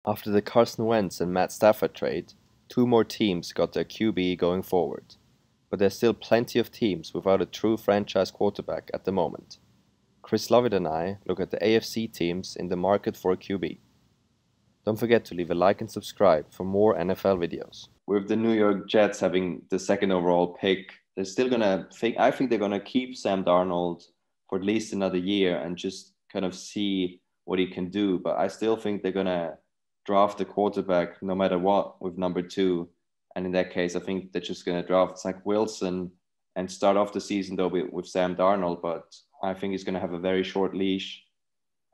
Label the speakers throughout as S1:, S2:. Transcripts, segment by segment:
S1: After the Carson Wentz and Matt Stafford trade, two more teams got their QB going forward, but there's still plenty of teams without a true franchise quarterback at the moment. Chris Lovitt and I look at the AFC teams in the market for a QB. Don't forget to leave a like and subscribe for more NFL videos. With the New York Jets having the second overall pick, they're still gonna think. I think they're gonna keep Sam Darnold for at least another year and just kind of see what he can do. But I still think they're gonna draft a quarterback no matter what with number two. And in that case, I think they're just gonna draft Zach Wilson and start off the season though with Sam Darnold. But I think he's gonna have a very short leash.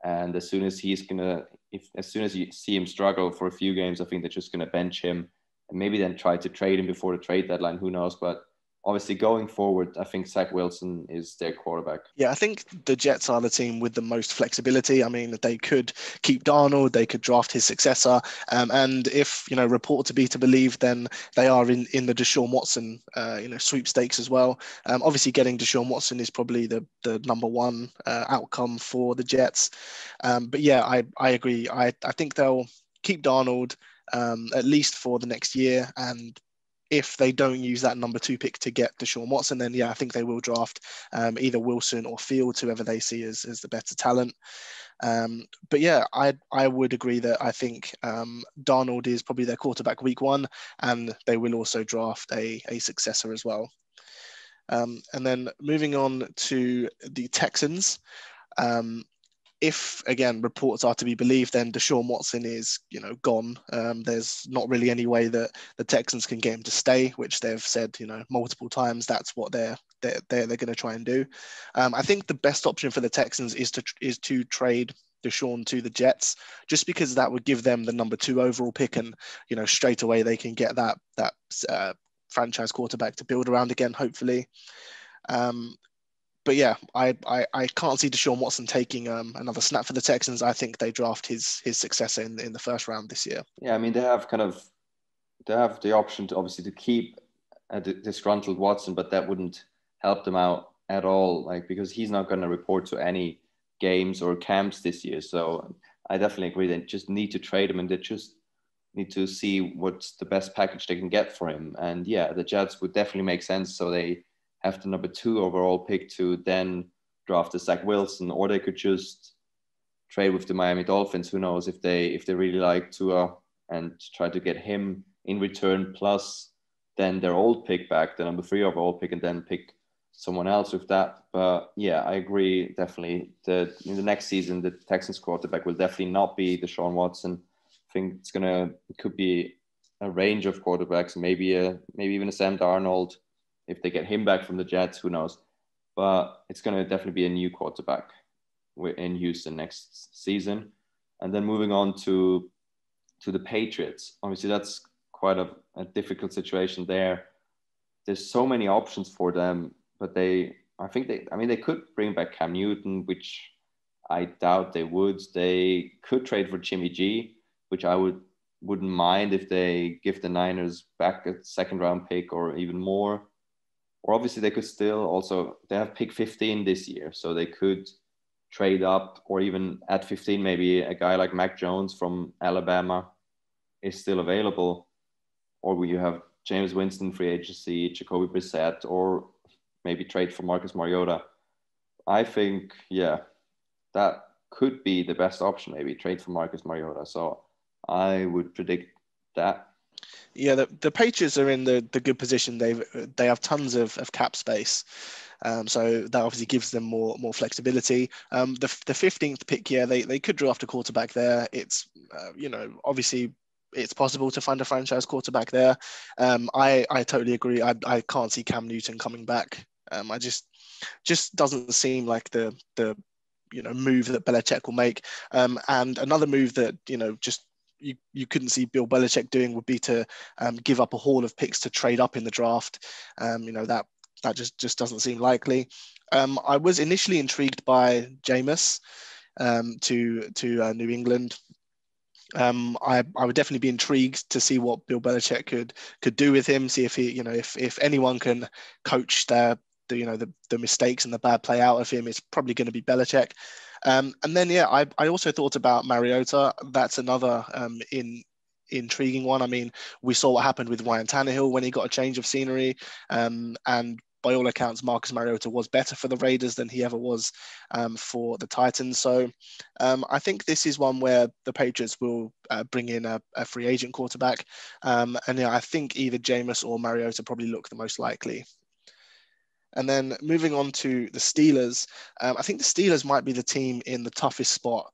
S1: And as soon as you see him struggle for a few games, I think they're just gonna bench him and maybe then try to trade him before the trade deadline. Who knows? But obviously, going forward, I think Zach Wilson is their quarterback.
S2: Yeah, I think the Jets are the team with the most flexibility. I mean, they could keep Darnold, they could draft his successor, and if report to be to believe, then they are in the Deshaun Watson sweepstakes as well. Obviously, getting Deshaun Watson is probably the number one outcome for the Jets. But yeah, I agree. I think they'll keep Darnold at least for the next year, and if they don't use that number two pick to get Deshaun Watson, then yeah, I think they will draft either Wilson or Fields, whoever they see as the better talent. But yeah, I would agree that I think Darnold is probably their quarterback week one, and they will also draft a successor as well. And then moving on to the Texans. If again reports are to be believed, then Deshaun Watson is gone. There's not really any way that the Texans can get him to stay, which they've said multiple times. That's what they're going to try and do. I think the best option for the Texans is to trade Deshaun to the Jets, just because that would give them the number two overall pick, and straight away they can get that franchise quarterback to build around again, hopefully. But yeah, I can't see Deshaun Watson taking another snap for the Texans. I think they draft his successor in the first round this year.
S1: Yeah, I mean they have the option to obviously to keep a disgruntled Watson, but that wouldn't help them out at all. Like because he's not going to report to any games or camps this year. So I definitely agree. They just need to trade him, and they just need to see what's the best package they can get for him. And yeah, the Jets would definitely make sense. So they have the number two overall pick to then draft a Zach Wilson, or they could just trade with the Miami Dolphins. Who knows if they really like Tua and try to get him in return, plus then their old pick back, the number three overall pick, and then pick someone else with that. But yeah, I agree definitely that in the next season, the Texans quarterback will definitely not be Deshaun Watson. I think it could be a range of quarterbacks, maybe even a Sam Darnold. If they get him back from the Jets, who knows? But it's going to definitely be a new quarterback in Houston next season. And then moving on to the Patriots. Obviously, that's quite a difficult situation there. There's so many options for them, but they could bring back Cam Newton, which I doubt they would. They could trade for Jimmy G, which I wouldn't mind if they give the Niners back a second round pick or even more. Or obviously they could still also, they have pick 15 this year, so they could trade up, or even at 15, maybe a guy like Mac Jones from Alabama is still available. Or you have James Winston free agency, Jacoby Brissett, or maybe trade for Marcus Mariota. I think, yeah, that could be the best option, maybe trade for Marcus Mariota. So I would predict that.
S2: Yeah, the Patriots are in the good position. They have tons of cap space, so that obviously gives them more flexibility. The 15th pick, yeah, they could draft a quarterback there. It's obviously it's possible to find a franchise quarterback there. I totally agree. I can't see Cam Newton coming back. I just doesn't seem like the move that Belichick will make. And another move that just you couldn't see Bill Belichick doing would be to give up a haul of picks to trade up in the draft. That just doesn't seem likely. I was initially intrigued by Jameis to New England. I would definitely be intrigued to see what Bill Belichick could do with him. See if he, if anyone can coach the mistakes and the bad play out of him, it's probably going to be Belichick. And then, I also thought about Mariota. That's another intriguing one. I mean, we saw what happened with Ryan Tannehill when he got a change of scenery. And by all accounts, Marcus Mariota was better for the Raiders than he ever was for the Titans. So I think this is one where the Patriots will bring in a free agent quarterback. And I think either Jameis or Mariota probably look the most likely. And then moving on to the Steelers, I think the Steelers might be the team in the toughest spot,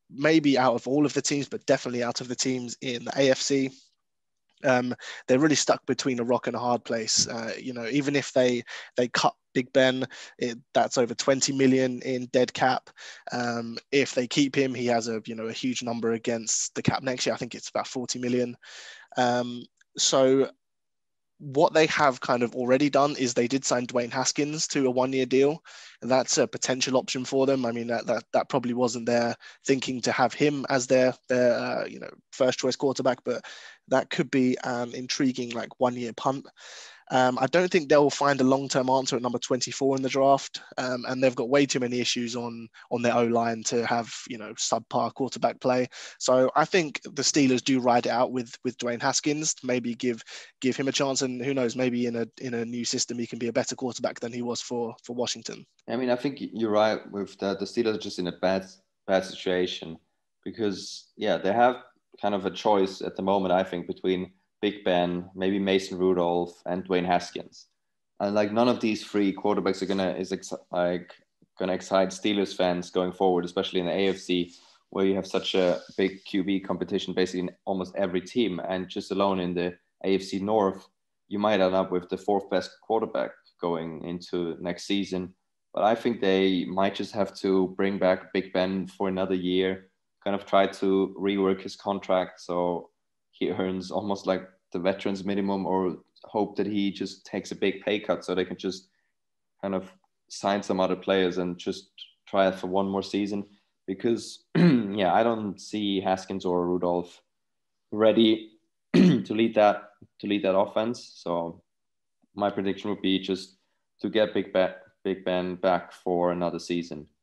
S2: maybe out of all of the teams, but definitely out of the teams in the AFC. They're really stuck between a rock and a hard place. Even if they cut Big Ben, that's over 20 million in dead cap. If they keep him, he has a huge number against the cap next year. I think it's about 40 million. So what they have kind of already done is they did sign Dwayne Haskins to a 1-year deal. And that's a potential option for them. I mean, that probably wasn't their thinking to have him as their first choice quarterback, but that could be an intriguing 1-year punt. I don't think they'll find a long-term answer at number 24 in the draft, and they've got way too many issues on their O-line to have subpar quarterback play. So I think the Steelers do ride it out with Dwayne Haskins, maybe give him a chance, and who knows, maybe in a new system he can be a better quarterback than he was for Washington.
S1: I mean, I think you're right with that. The Steelers are just in a bad situation because they have kind of a choice at the moment, I think, between Big Ben, maybe Mason Rudolph, and Dwayne Haskins. And none of these three quarterbacks are gonna excite Steelers fans going forward, especially in the AFC, where you have such a big QB competition basically in almost every team. And just alone in the AFC North, you might end up with the fourth best quarterback going into next season. But I think they might just have to bring back Big Ben for another year, kind of try to rework his contract so he earns almost like the veterans minimum, or hope that he just takes a big pay cut so they can just kind of sign some other players and just try it for one more season. Because I don't see Haskins or Rudolph ready to lead that offense. So my prediction would be just to get Big Ben back for another season.